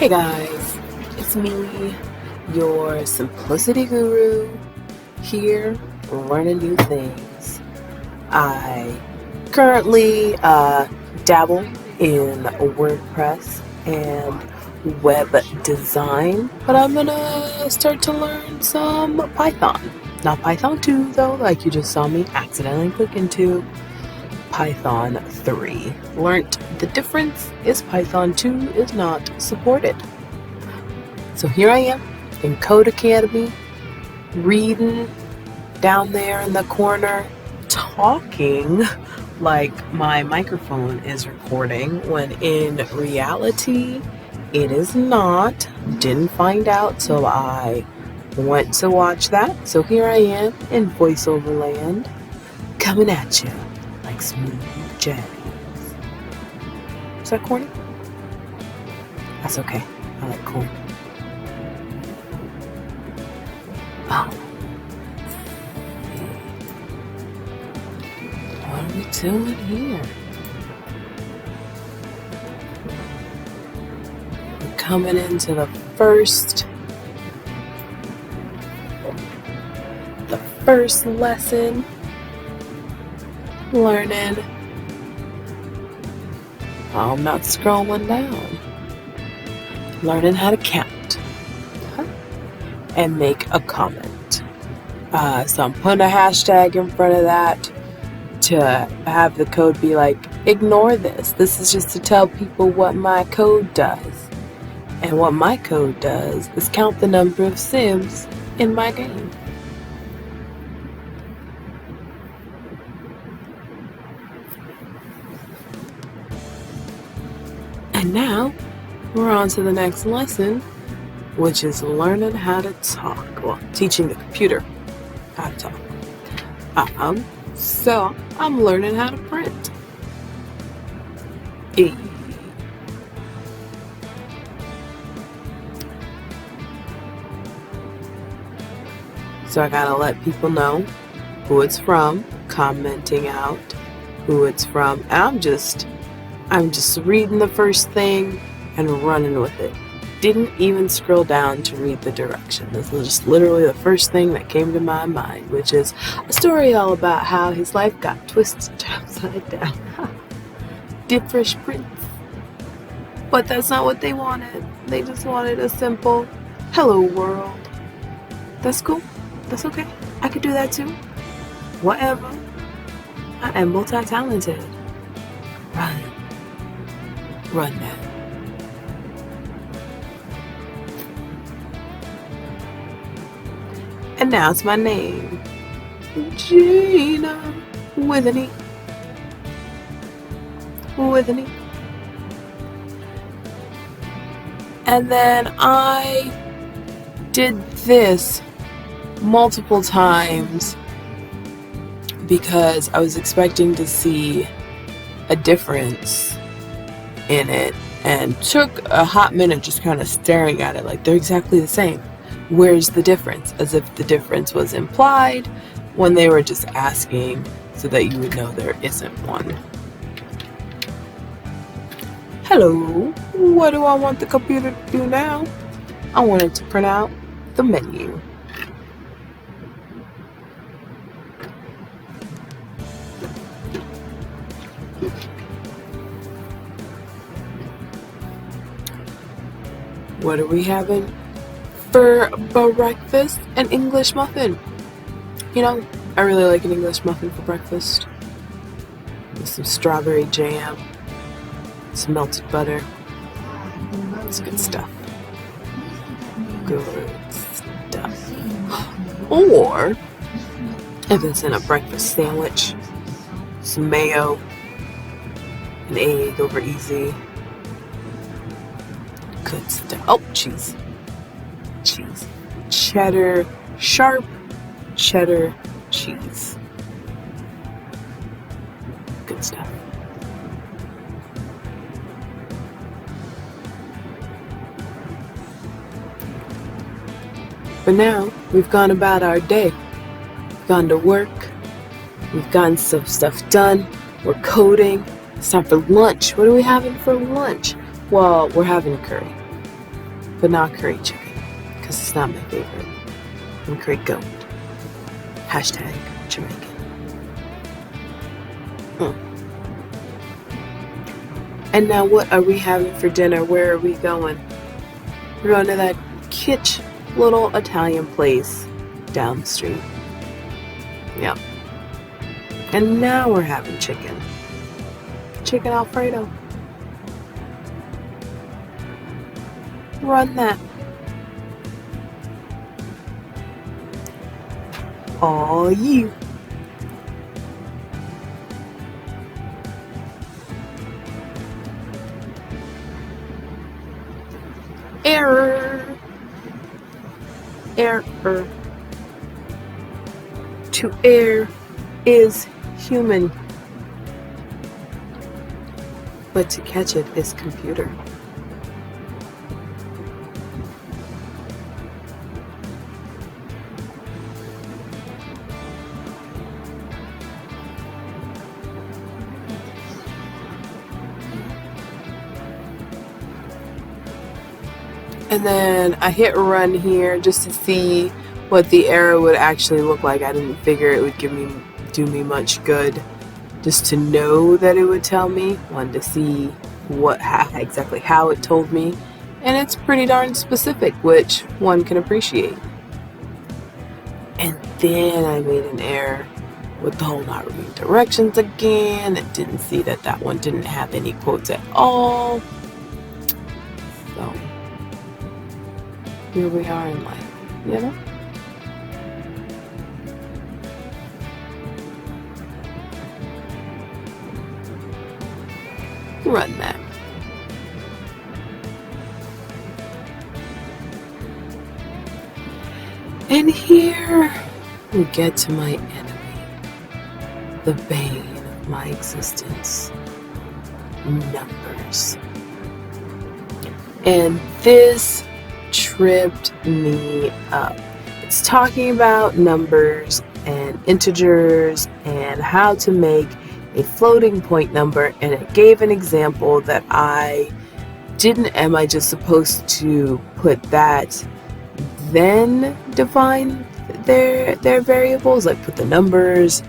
Hey guys, it's me, your simplicity guru, here learning new things. I currently dabble in WordPress and web design, but I'm gonna start to learn some Python. Not Python 2 though, like you just saw me accidentally click into. Python 3. Learned the difference is Python 2 is not supported. So here I am in Code Academy, reading down there in the corner, talking like my microphone is recording, when in reality it is not. Didn't find out till I went to watch that. So here I am in voiceover land, coming at you like smooth jazz. Is that corny? That's okay. I like corn. What are we doing here? We're coming into the first lesson. Learning. I'm not scrolling down. Learning how to count and make a comment. So I'm putting a hashtag in front of that to have the code be like, ignore this. This is just to tell people what my code does. And what my code does is count the number of Sims in my game. And now, we're on to the next lesson, which is learning how to talk. Well, teaching the computer how to talk. So, I'm learning how to print. So I gotta let people know who it's from, commenting out who it's from. I'm just reading the first thing and running with it. Didn't even scroll down to read the direction. This was just literally the first thing that came to my mind, which is a story all about how his life got twisted upside down. Did Fresh Prince. But that's not what they wanted. They just wanted a simple, hello world. That's cool. That's okay. I could do that too. Whatever. I am multi-talented. Run that. And now it's my name, Gina, with an E. With an E. And then I did this multiple times because I was expecting to see a difference in it, and took a hot minute just kind of staring at it like they're exactly the same. Where's the difference? As if the difference was implied when they were just asking so that you would know there isn't one. Hello, what do I want the computer to do now? I want it to print out the menu. What are we having for breakfast? An English muffin. You know, I really like an English muffin for breakfast. With some strawberry jam, some melted butter. It's good stuff. Good stuff. Or, if it's in a breakfast sandwich, some mayo, an egg over easy. Good stuff. Oh, cheese. Cheese. Cheddar, sharp cheddar cheese. Good stuff. But now, we've gone about our day. We've gone to work. We've gotten some stuff done. We're coding. It's time for lunch. What are we having for lunch? Well, we're having curry. but not curry chicken, because it's not my favorite. And curry goat. Hashtag Jamaican. And now what are we having for dinner? Where are we going? We're going to that kitsch little Italian place down the street. Yep. And now we're having chicken. Chicken Alfredo. Run that. Aw, you. Error. Error. To err is human, but to catch it is computer. And then I hit run here just to see what the error would actually look like. I didn't figure it would do me much good just to know that it would tell me. Wanted to see exactly how it told me. And it's pretty darn specific, which one can appreciate. And then I made an error with the whole not reading directions again. It didn't see that one didn't have any quotes at all. So here we are in life, you know? Run that. And here we get to my enemy, the bane of my existence, numbers. And this tripped me up. It's talking about numbers and integers and how to make a floating point number, and it gave an example that am I just supposed to put that, then define their variables, like put the numbers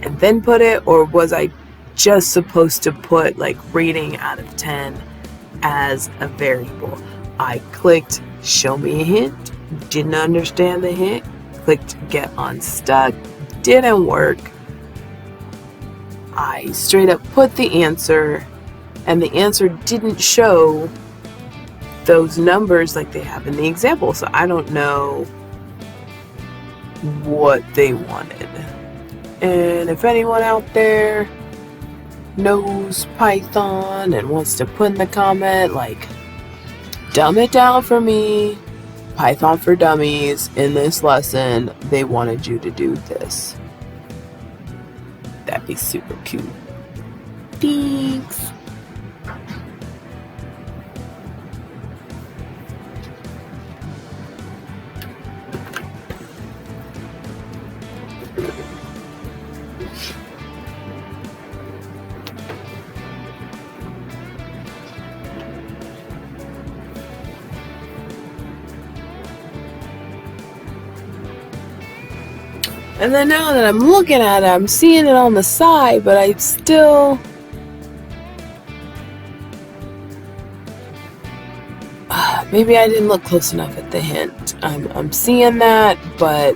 and then put it, or was I just supposed to put like rating out of 10 as a variable? I clicked show me a hint, didn't understand the hint, clicked get unstuck, didn't work. I straight up put the answer, and the answer didn't show those numbers like they have in the example. So I don't know what they wanted. And if anyone out there knows Python and wants to put in the comment, like, dumb it down for me, Python for Dummies, in this lesson, they wanted you to do this. That'd be super cute. Thanks. And then now that I'm looking at it, I'm seeing it on the side, but I still... maybe I didn't look close enough at the hint. I'm seeing that, but...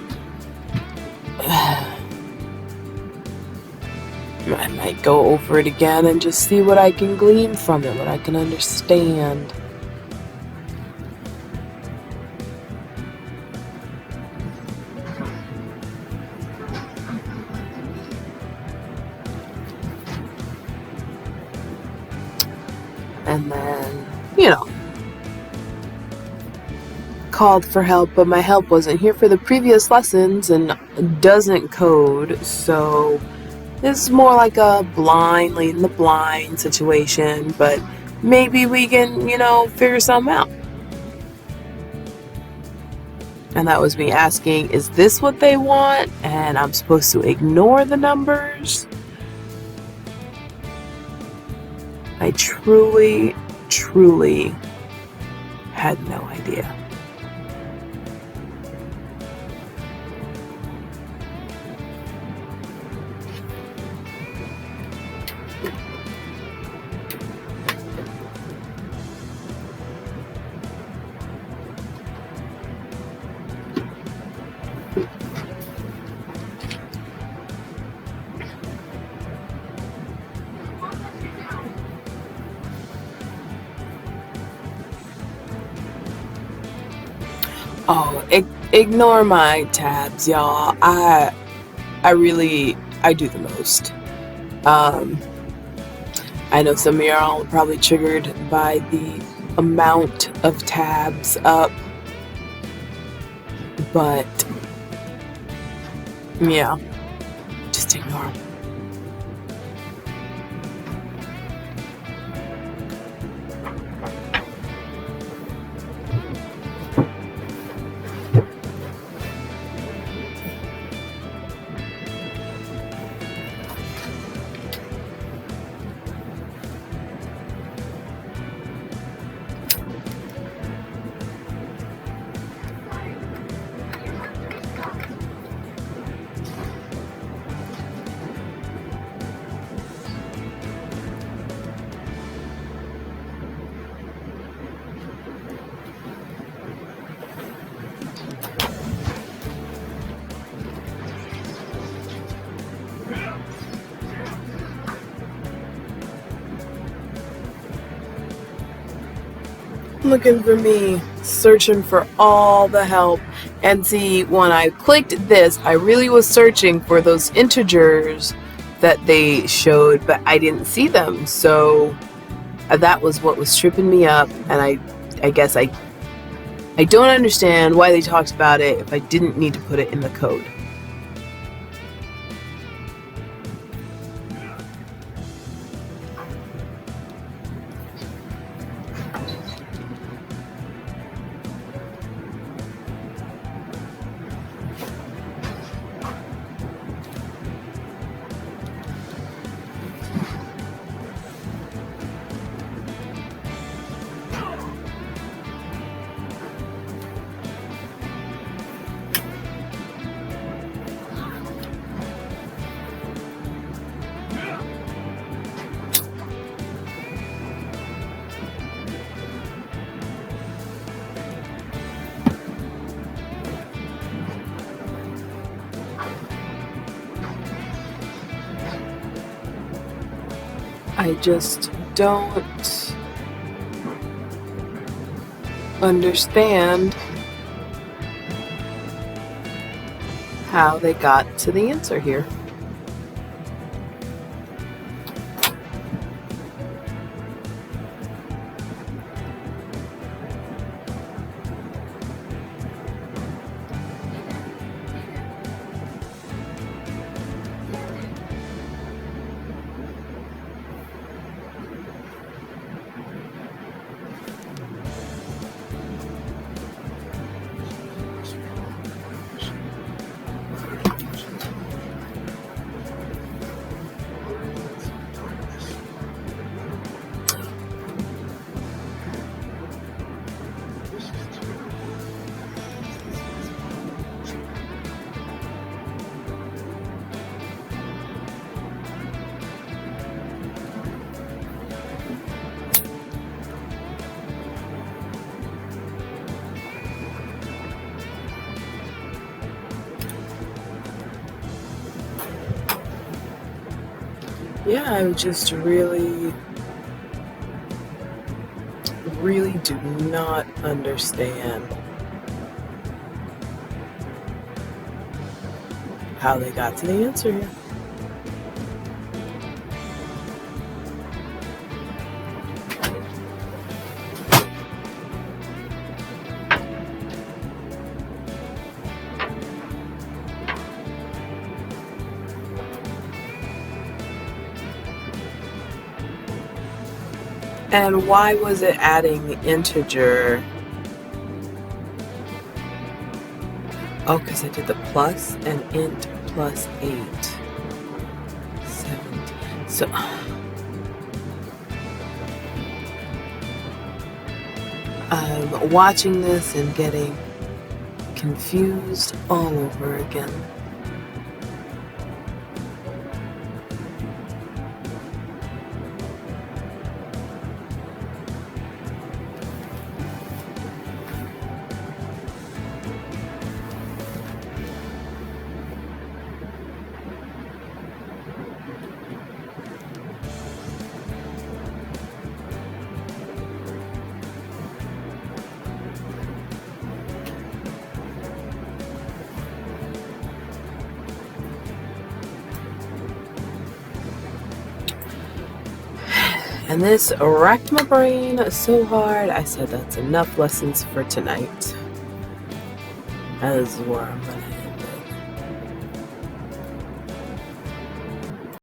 I might go over it again and just see what I can glean from it, what I can understand. And then, called for help, but my help wasn't here for the previous lessons and doesn't code, so this is more like a blind leading the blind situation, but maybe we can, figure something out. And that was me asking, is this what they want? And I'm supposed to ignore the numbers? I truly Had no idea. Oh, ignore my tabs, y'all. I do the most. I know some of y'all are probably triggered by the amount of tabs up, but yeah, just ignore them. Looking for me, searching for all the help. And see, when I clicked this, I really was searching for those integers that they showed, but I didn't see them. So that was what was tripping me up. And I guess I don't understand why they talked about it if I didn't need to put it in the code. I just don't understand how they got to the answer here. Yeah, I just really do not understand how they got to the answer here. And why was it adding integer? Oh, because I did the plus and int plus 8. 17. So I'm watching this and getting confused all over again. And this racked my brain so hard, I said that's enough lessons for tonight. That is where I'm going to